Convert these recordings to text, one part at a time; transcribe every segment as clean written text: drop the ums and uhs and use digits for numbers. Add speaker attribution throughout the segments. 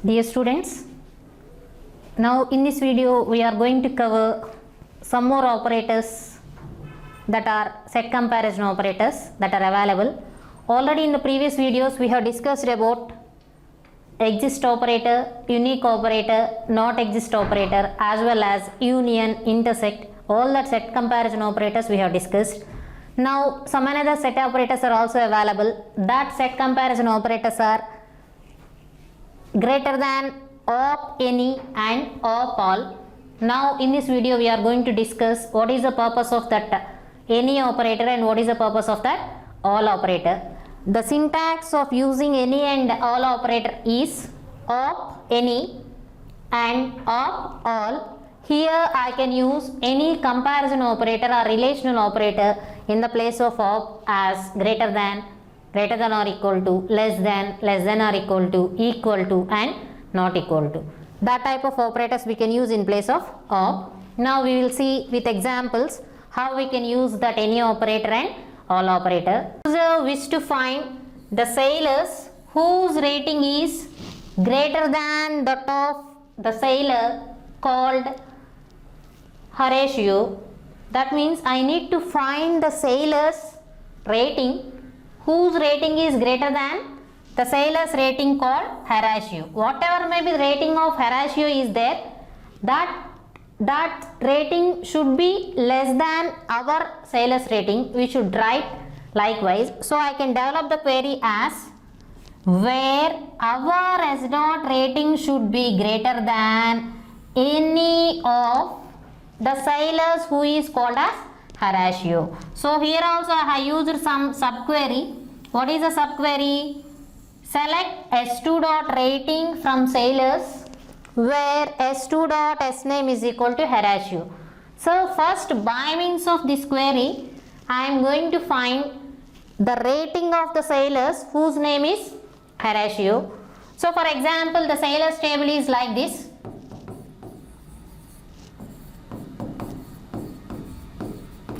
Speaker 1: Dear students, now in this video we are going to cover some more operators that are set comparison operators that are available. Already in the previous videos we have discussed about exist operator, unique operator, not exist operator, as well as union, intersect, all that set comparison operators we have discussed. Now some another set operators are also available. That set comparison operators are greater than, of any and of all. Now in this video we are going to discuss what is the purpose of that any operator and what is the purpose of that all operator. The syntax of using any and all operator is of any and of all. Here I can use any comparison operator or relational operator in the place of as greater than or equal to, less than or equal to and not equal to. That type of operators we can use in place of. Now we will see with examples how we can use that any operator and all operator. User wish to find the sailors whose rating is greater than that of the sailor called Horatio. That means I need to find the sailor's rating whose rating is greater than the sailor's rating called Horatio. Whatever may be the rating of Horatio is there, that rating should be less than our sailor's rating. We should write likewise. So I can develop the query as where our S dot rating should be greater than any of the sailors who is called as Horatio. So here also I used some subquery. What is the subquery? Select S2 dot rating from sailors where S2 dot S name is equal to Horatio. So first by means of this query I am going to find the rating of the sailors whose name is Horatio. So for example the sailors table is like this.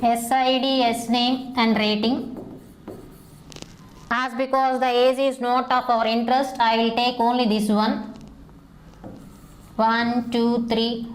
Speaker 1: SID, S name and rating. As because the age is not of our interest, I will take only this one. 1, 2, 3.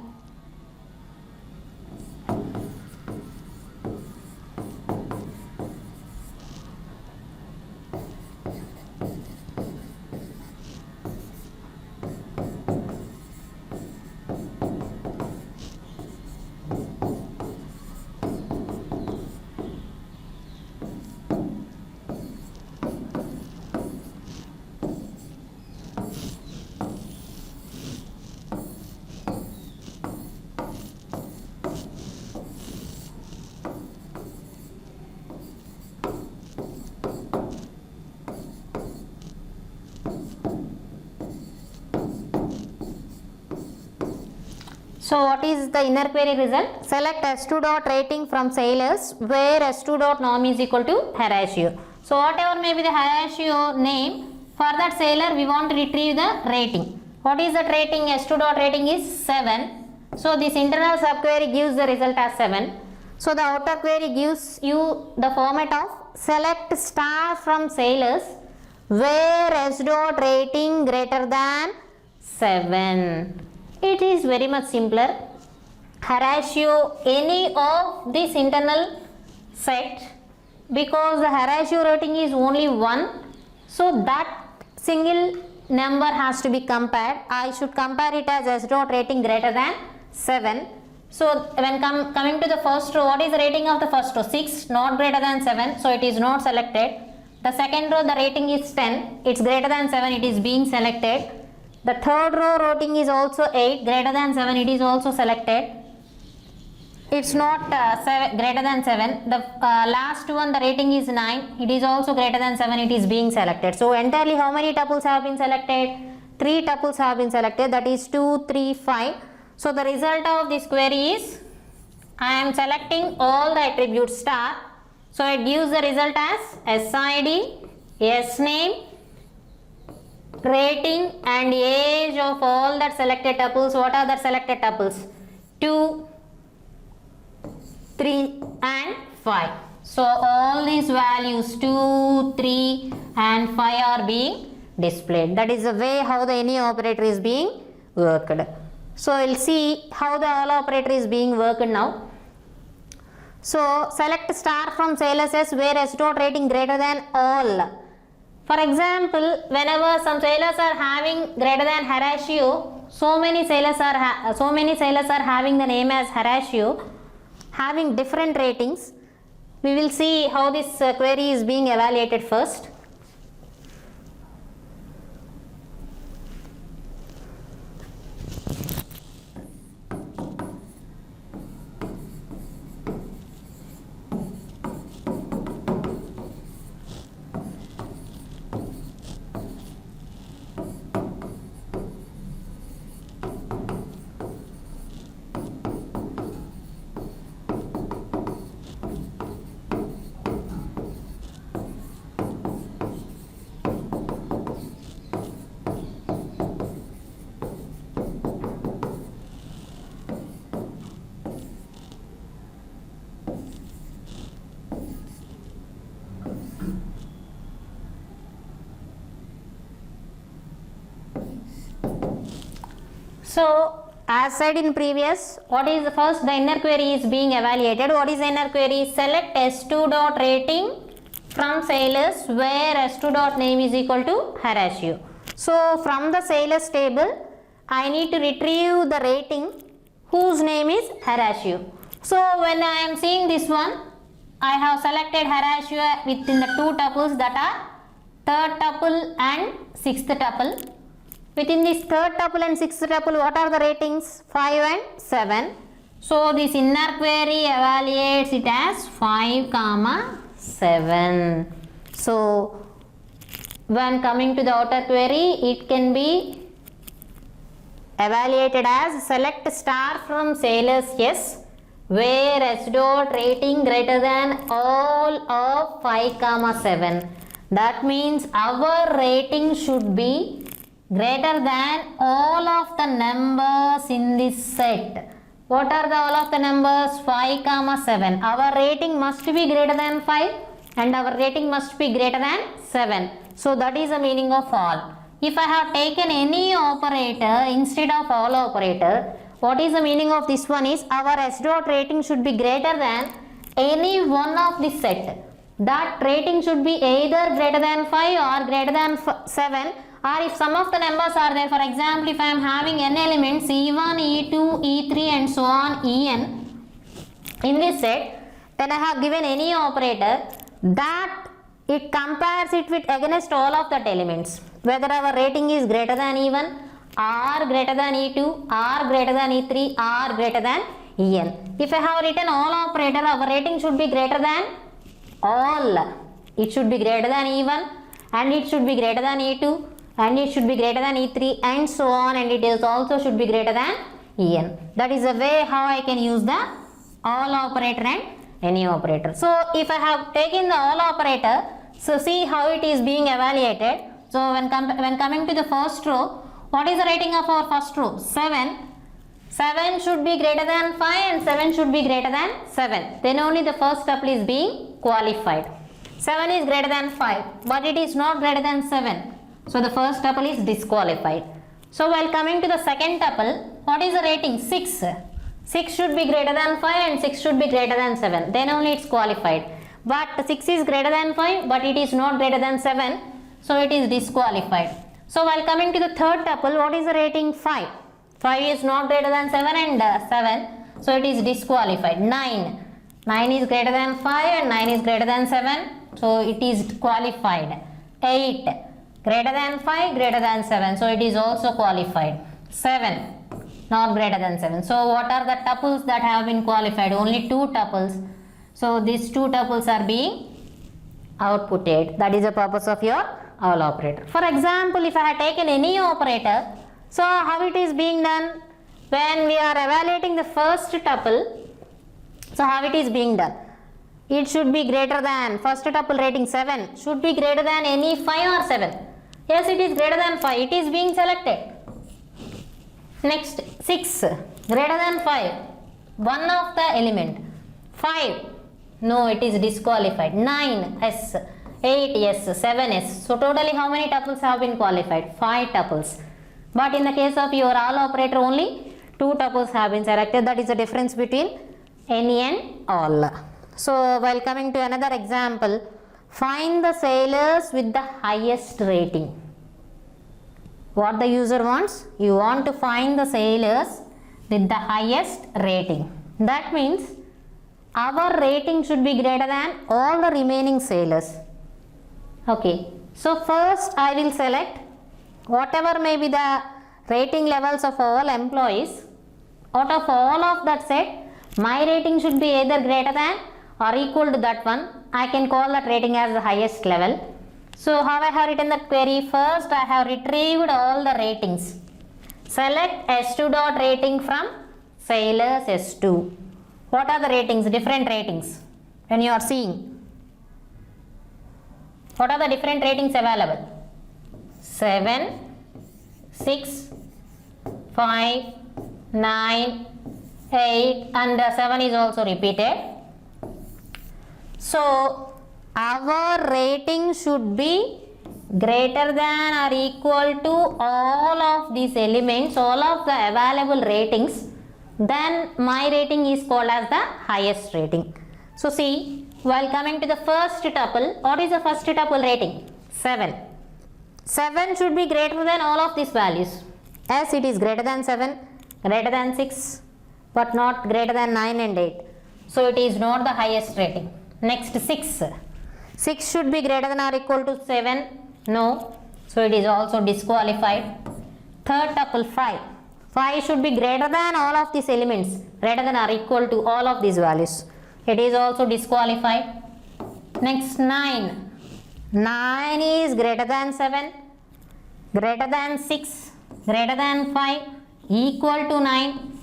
Speaker 1: So what is the inner query result? Select S2 dot rating from sailors where S2 dot norm is equal to Horatio. So whatever may be the Horatio name, for that sailor we want to retrieve the rating. What is that rating? S2 dot rating is 7. So this internal subquery gives the result as 7. So the outer query gives you the format of select star from sailors where S dot rating greater than 7. It is very much simpler. Horatio any of this internal set, because the Horatio rating is only 1, so that single number has to be compared. I should compare it as S dot rating greater than 7. So when coming to the first row, what is the rating of the first row? 6, not greater than 7, so it is not selected. The second row the rating is 10, it's greater than 7, it is being selected. The third row rating is also 8, greater than 7, it is also selected. It's not greater than 7. The last one, the rating is 9, it is also greater than 7, it is being selected. So entirely how many tuples have been selected? 3 tuples have been selected, that is 2, 3, 5. So the result of this query is I am selecting all the attributes star. So it gives the result as SID, S name, rating and age of all that selected tuples. What are the selected tuples? 2, 3 and 5. So all these values 2, 3 and 5 are being displayed. That is the way how the any operator is being worked. So we'll see how the all operator is being worked now. So select star from aliases where S dot rating greater than all. For example, whenever some sailors are having greater than Horatio, so many sailors are having the name as Horatio, having different ratings. We will see how this query is being evaluated first. So as said in previous, what is the first, the inner query is being evaluated. What is the inner query? Select S2 dot rating from sailors where S2 dot name is equal to Horatio. So from the sailors table, I need to retrieve the rating whose name is Horatio. So when I am seeing this one, I have selected Horatio within the two tuples, that are third tuple and sixth tuple. Within this third tuple and sixth tuple, what are the ratings? 5 and 7. So this inner query evaluates it as 5, 7. So when coming to the outer query, it can be evaluated as select star from sailors S where S dot rating greater than all of 5, 7. That means our rating should be greater than all of the numbers in this set. What are the all of the numbers? 5, 7. Our rating must be greater than 5 and our rating must be greater than 7. So that is the meaning of all. If I have taken any operator instead of all operator, what is the meaning of this one is our S dot rating should be greater than any one of this set. That rating should be either greater than 5 or greater than 7. Or if some of the numbers are there, for example, if I am having n elements E1, E2, E3 and so on En in this set, then I have given any operator that it compares it with against all of that elements, whether our rating is greater than E1 or greater than E2 or greater than E3 or greater than En. If I have written all operator, our rating should be greater than all. It should be greater than E1 and it should be greater than E2 and it should be greater than E3 and so on, and it is also should be greater than En. That is the way how I can use the all operator and any operator. So if I have taken the all operator, so see how it is being evaluated. So when coming to the first row, what is the rating of our first row? 7. 7 should be greater than 5 and 7 should be greater than 7. Then only the first tuple is being qualified. 7 is greater than 5 but it is not greater than 7. So the first tuple is disqualified. So while coming to the second tuple, what is the rating? 6. 6 should be greater than 5 and 6 should be greater than 7. Then only it's qualified. But 6 is greater than 5 but it is not greater than 7. So it is disqualified. So while coming to the third tuple, what is the rating? 5. 5 is not greater than 7 and 7. So it is disqualified. 9. 9 is greater than 5 and 9 is greater than 7. So it is qualified. 8. Greater than 5, greater than 7. So it is also qualified. 7. Not greater than 7. So what are the tuples that have been qualified? Only 2 tuples. So these 2 tuples are being outputted. That is the purpose of your all operator. For example, if I have taken any operator, so how it is being done? When we are evaluating the first tuple, so how it is being done? It should be greater than, first tuple rating 7 should be greater than any 5 or 7. Yes, it is greater than 5. It is being selected. Next, 6 greater than 5. One of the element. 5. No, it is disqualified. 9. Yes. 8 yes, 7 yes. So totally how many tuples have been qualified? 5 tuples. But in the case of your all operator, only 2 tuples have been selected. That is the difference between any and all. So while coming to another example, find the sailors with the highest rating. What the user wants? You want to find the sailors with the highest rating. That means our rating should be greater than all the remaining sailors. Okay, so first I will select whatever may be the rating levels of all employees. Out of all of that set, my rating should be either greater than or equal to that one. I can call that rating as the highest level. So how I have written that query? First I have retrieved all the ratings. Select S2 dot rating from sailors S2. What are the ratings? Different ratings. When you are seeing, what are the different ratings available? 7, 6, 5, 9, 8 and 7 is also repeated. So our rating should be greater than or equal to all of these elements, all of the available ratings. Then my rating is called as the highest rating. So see, while coming to the first tuple, what is the first tuple rating? 7. 7 should be greater than all of these values. As it is greater than 7, greater than 6, but not greater than 9 and 8. So it is not the highest rating. Next 6. 6 should be greater than or equal to 7. No. So it is also disqualified. Third tuple 5. 5 should be greater than all of these elements, greater than or equal to all of these values. It is also disqualified. Next 9. 9 is greater than 7, greater than 6, greater than 5, equal to 9,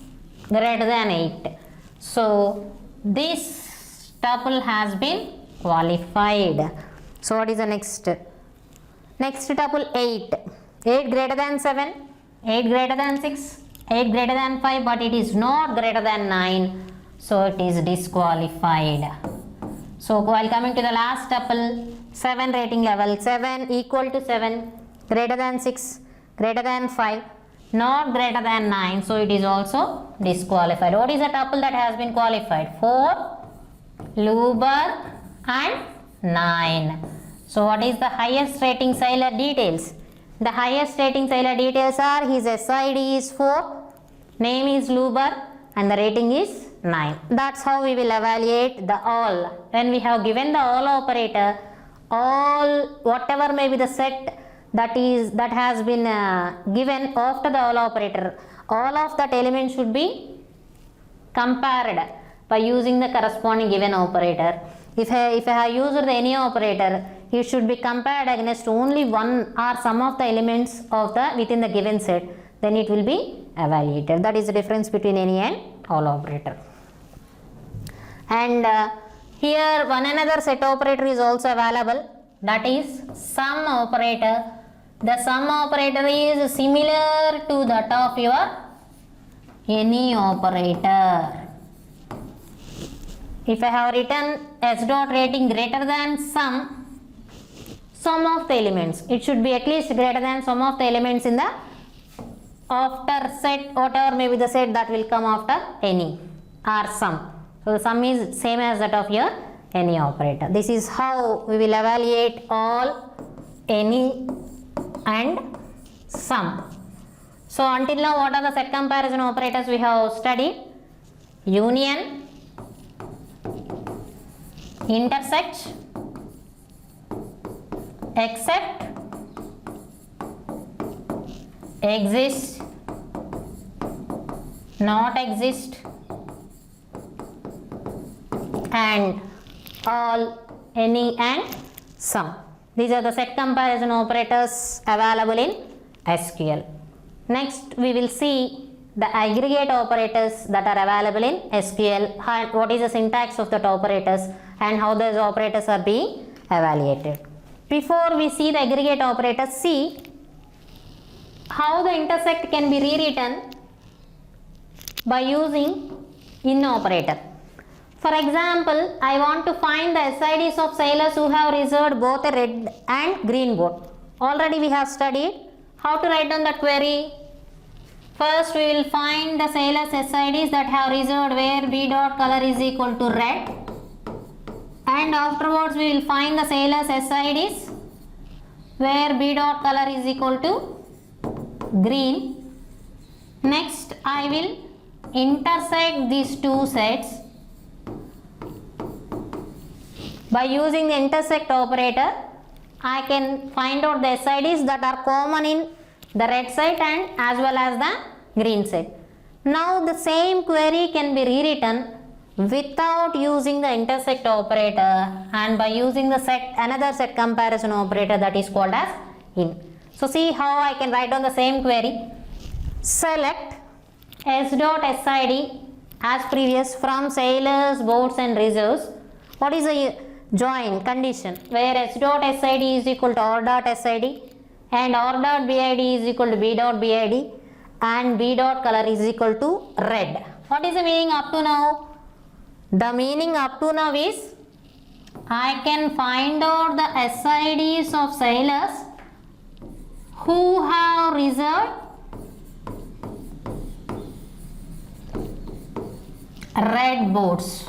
Speaker 1: greater than 8. So this tuple has been qualified. So what is the next? Next tuple 8. 8 greater than 7, 8 greater than 6, 8 greater than 5, but it is not greater than 9. So it is disqualified. So while coming to the last tuple, 7 rating level, 7 equal to 7, greater than 6, greater than 5, not greater than 9. So it is also disqualified. What is the tuple that has been qualified? 4, Luber and 9. So what is the highest rating sailor details? The highest rating sailor details are his SID is 4, name is Luber and the rating is 9. That's how we will evaluate the all. When we have given the all operator, all whatever may be the set that has been given after the all operator, all of that element should be compared by using the corresponding given operator. If I have used the any operator, it should be compared against only one or some of the elements of the within the given set, then it will be evaluated. That is the difference between any and all operator. And here one another set operator is also available, that is sum operator. The sum operator is similar to that of your any operator. If I have written S dot rating greater than sum of the elements, it should be at least greater than sum of the elements in the after set, whatever may be the set that will come after any or sum. So the sum is same as that of your any operator. This is how we will evaluate all, any and sum. So until now, what are the set comparison operators we have studied? Union, intersect, except, exist, not exist, and all, any and sum. These are the set comparison operators available in SQL. Next we will see the aggregate operators that are available in SQL, what is the syntax of that operators and how those operators are being evaluated. Before we see the aggregate operators, see how the intersect can be rewritten by using in operator. For example, I want to find the SIDs of sailors who have reserved both a red and green boat. Already we have studied how to write down that query. First we will find the sailors SIDs that have reserved where B dot color is equal to red, and afterwards we will find the sailors SIDs where B dot color is equal to green. Next I will intersect these two sets by using the intersect operator. I can find out the SIDs that are common in the red side and as well as the green side. Now the same query can be rewritten without using the intersect operator and by using the another set comparison operator that is called as in. So see how I can write down the same query. Select S dot SID as previous from sailors, boats and reserves. What is the join condition? Where S dot SID is equal to R dot SID and R dot BID is equal to B dot BID and B dot color is equal to red. What is the meaning up to now? The meaning up to now is I can find out the SIDs of sailors who have reserved red boats.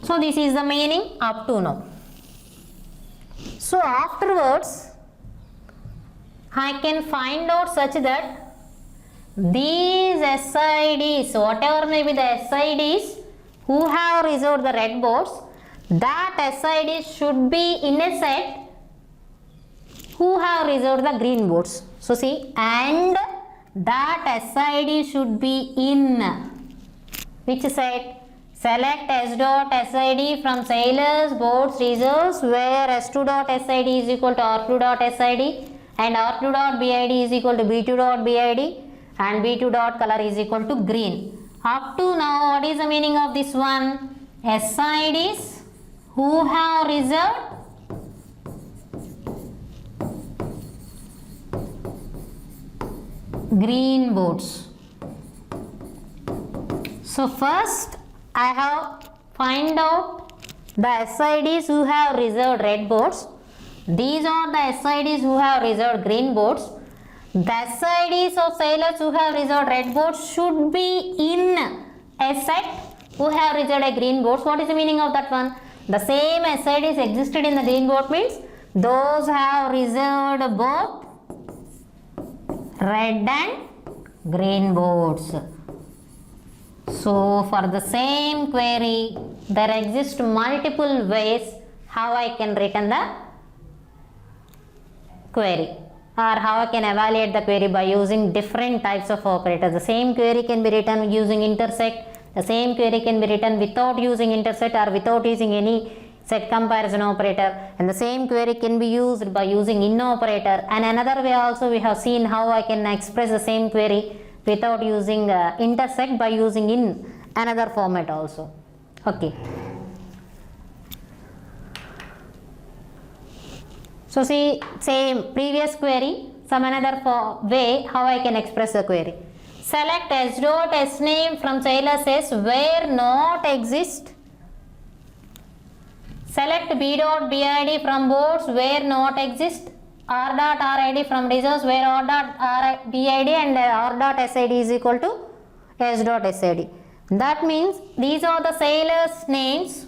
Speaker 1: So this is the meaning up to now. So afterwards I can find out such that these SIDs, whatever may be the SIDs who have reserved the red boats, that SIDs should be in a set who have reserved the green boats. So see, and that SID should be in which set? Select S dot SID from sailors, boats, reserves where S2 dot SID is equal to R2 dot SID and R2 dot BID is equal to B2 dot BID and B2 dot color is equal to green. Up to now, what is the meaning of this one? SIDs who have reserved green boats. So first I have find out the SIDs who have reserved red boats. These are the SIDs who have reserved green boats. The SIDs of sailors who have reserved red boats should be in a set who have reserved a green boats. What is the meaning of that one? The same SIDs existed in the green boat means those have reserved both red and green boats. So for the same query there exist multiple ways how I can written the query or how I can evaluate the query by using different types of operators. The same query can be written using intersect, the same query can be written without using intersect or without using any set comparison operator, and the same query can be used by using in operator. And another way also we have seen how I can express the same query without using intersect by using in another format also. Okay. So see, same previous query, some another way how I can express the query. Select S dot S name from sailors S where not exist. Select B dot BID from boats where not exist. R dot RID from reserves where R dot BID and R dot SID is equal to S dot SID. That means these are the sailors' names.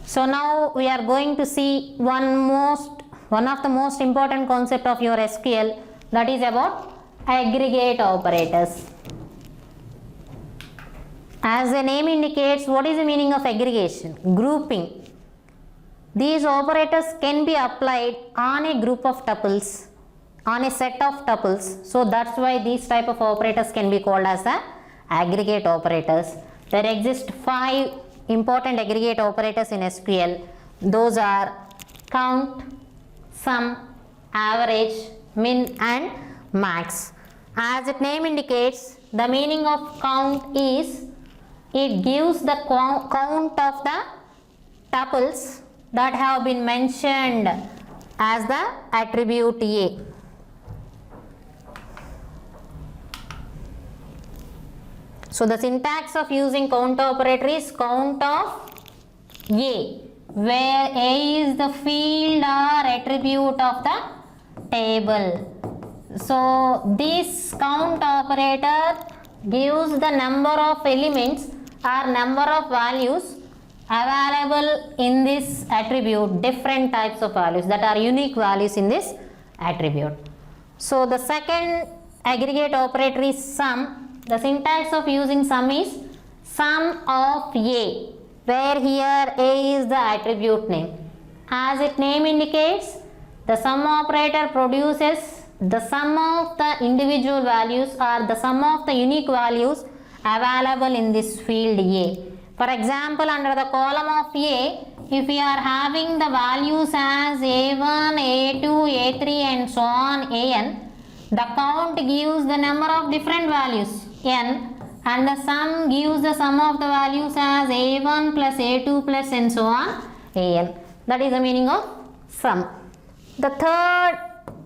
Speaker 1: So now we are going to see one of the most important concept of your SQL, that is about aggregate operators. As the name indicates, what is the meaning of aggregation? Grouping. These operators can be applied on a group of tuples, on a set of tuples. So that's why these type of operators can be called as the aggregate operators. There exist 5 important aggregate operators in SQL. Those are count, sum, average, min and max. As its name indicates, the meaning of count is it gives the count of the tuples that have been mentioned as the attribute A. So the syntax of using count operator is count of A, where A is the field or attribute of the table. So this count operator gives the number of elements or number of values available in this attribute, different types of values that are unique values in this attribute. So the second aggregate operator is sum. The syntax of using sum is sum of A, where here A is the attribute name. As its name indicates, the sum operator produces the sum of the individual values or the sum of the unique values available in this field A. For example, under the column of A, if we are having the values as A1, A2, A3 and so on An, the count gives the number of different values n, and the sum gives the sum of the values as A1 plus A2 plus and so on An. That is the meaning of sum. The third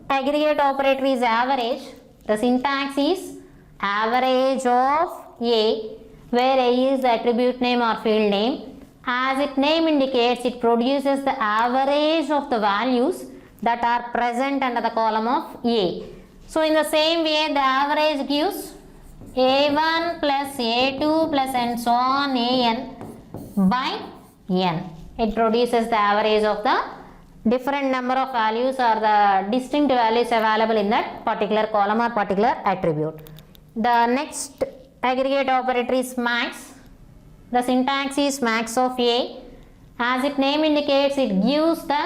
Speaker 1: aggregate operator is average. The syntax is average of A, where A is the attribute name or field name. As its name indicates, it produces the average of the values that are present under the column of A. So in the same way, the average gives A1 plus A2 plus and so on An by n. It produces the average of the different number of values or the distinct values available in that particular column or particular attribute. The next aggregate operator is max. The syntax is max of A. As its name indicates, it gives the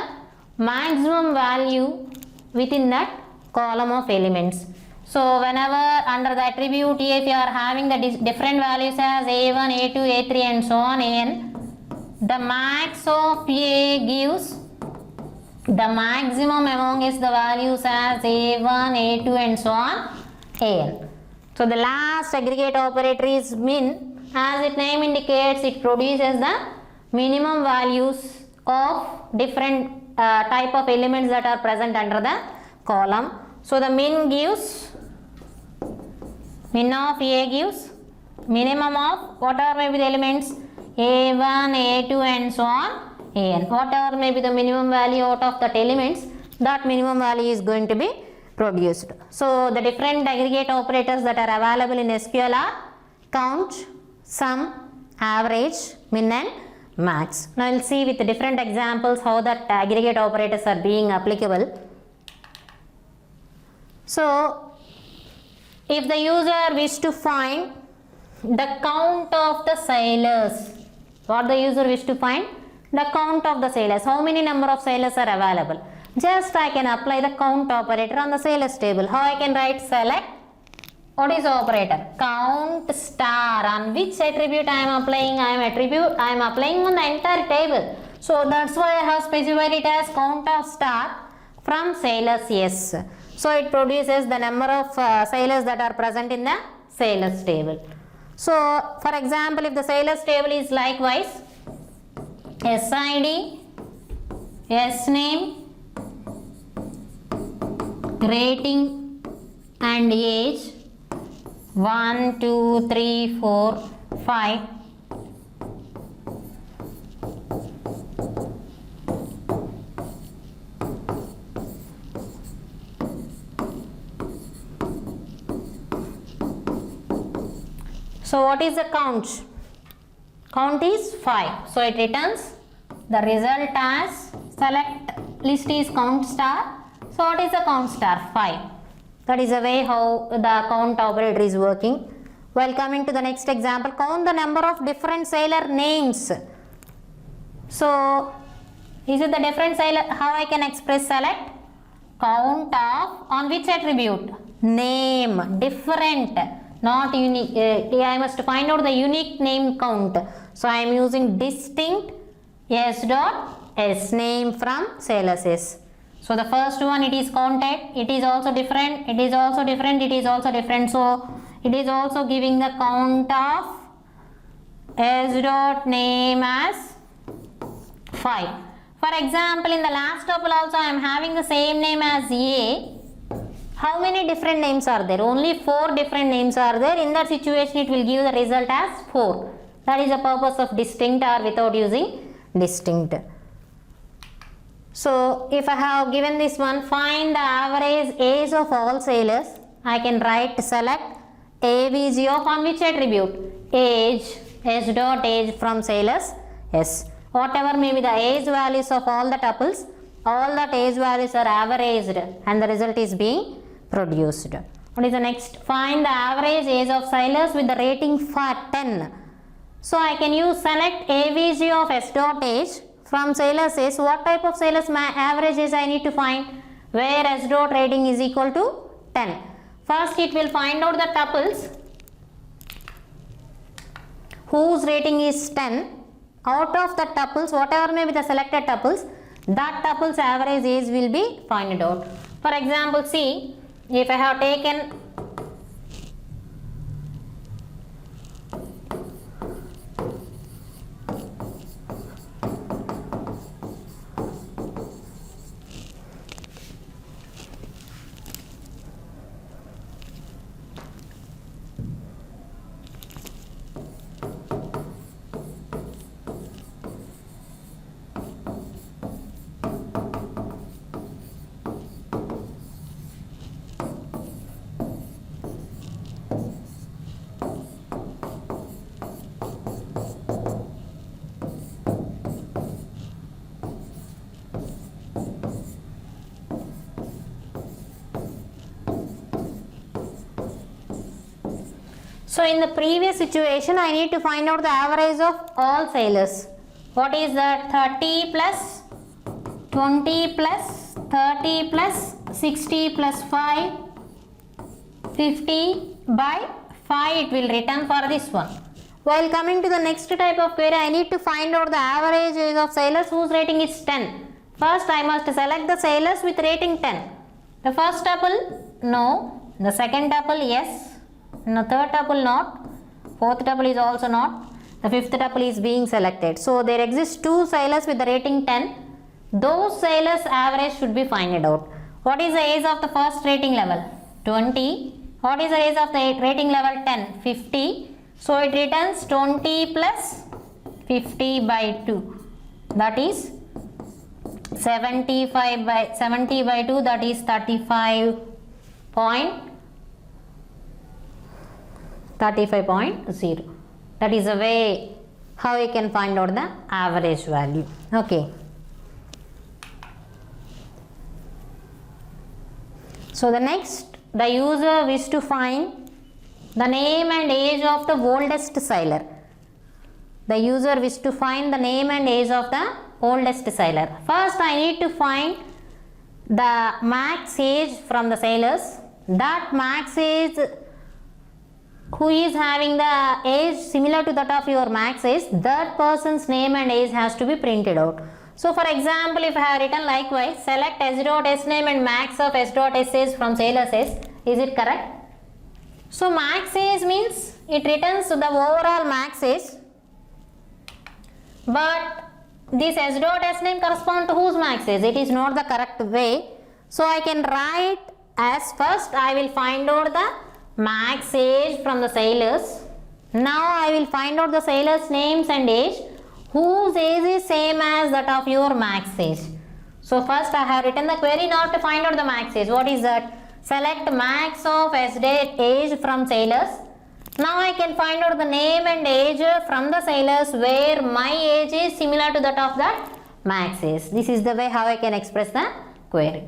Speaker 1: maximum value within that column of elements. So whenever under the attribute A, if you are having the different values as A1, A2, A3 and so on An, the max of A gives the maximum amongst the values as A1, A2 and so on An. So the last aggregate operator is min. As its name indicates, it produces the minimum values of different type of elements that are present under the column. So the min gives, min of A gives minimum of whatever may be the elements A1, A2 and so on An. Whatever may be the minimum value out of that elements, that minimum value is going to be produced. So the different aggregate operators that are available in SQL are count, sum, average, min and max. Now we'll see with the different examples how that aggregate operators are being applicable. So if the user wish to find the count of the sailors, what the user wish to find? The count of the sailors. How many number of sailors are available? Just I can apply the count operator on the sailors table. How I can write select? What is the operator? Count star. On which attribute I am applying? I am applying on the entire table. So that's why I have specified it as count of star from sailors yes. So it produces the number of sailors that are present in the sailors table. So for example, if the sailors table is likewise SID, SNAME, rating and age 1, 2, 3, 4, 5. So what is the count? Count is 5. So it returns the result as select list is count star. So what is the count star? 5. That is the way how the count operator is working. While coming to the next example, count the number of different sailor names. So is it the different sailor? How I can express select? Count of on which attribute? Name, different, not unique. I must find out the unique name count. So I am using distinct s dot s name from sailors s. So the first one it is counted, it is also different, it is also different, it is also different. So it is also giving the count of s dot name as 5. For example, in the last tuple also I am having the same name as A. How many different names are there? Only 4 different names are there. In that situation, it will give the result as 4. That is the purpose of distinct or without using distinct. So, if I have given this one, find the average age of all sailors, I can write select AVG of on which attribute? Age, S dot age from sailors, S. Whatever may be the age values of all the tuples, all that age values are averaged and the result is being produced. What is the next? Find the average age of sailors with the rating for 10. So I can use select AVG of S dot age from sailors age. What type of sailors average age I need to find? Where S dot rating is equal to 10. First it will find out the tuples whose rating is 10. Out of the tuples, whatever may be the selected tuples, that tuple's average age will be found out. For example, see, if I have taken so in the previous situation, I need to find out the average of all sailors. What is that? 30 plus 20 plus 30 plus 60 plus 5, 50 by 5 it will return for this one. While coming to the next type of query, I need to find out the average age of sailors whose rating is 10. First I must select the sailors with rating 10. The first tuple, no. The second tuple, yes. No, third tuple not, fourth tuple is also not, the fifth tuple is being selected. So there exist 2 sailors with the rating 10. Those sailors average should be found out. What is the age of the first rating level? 20. What is the age of the rating level 10? 50. So it returns 20 plus 50 by 2. That is 70 by 2, that is 35.0. That is a way how we can find out the average value. Okay. So the next, the user wishes to find the name and age of the oldest sailor. The user wishes to find the name and age of the oldest sailor. First I need to find the max age from the sailors. That max age who is having the age similar to that of your max age, that person's name and age has to be printed out. So for example, if I have written likewise, select S dot S name and max of S dot S age from sailor's age, is it correct? So max age means it returns the overall max age, but this S dot S name corresponds to whose max age? It is not the correct way. So I can write as first I will find out the max age from the sailors. Now I will find out the sailors' names and age whose age is same as that of your max age. So first I have written the query now to find out the max age. What is that? Select max of S date age from sailors. Now I can find out the name and age from the sailors where my age is similar to that of that max age. This is the way how I can express the query.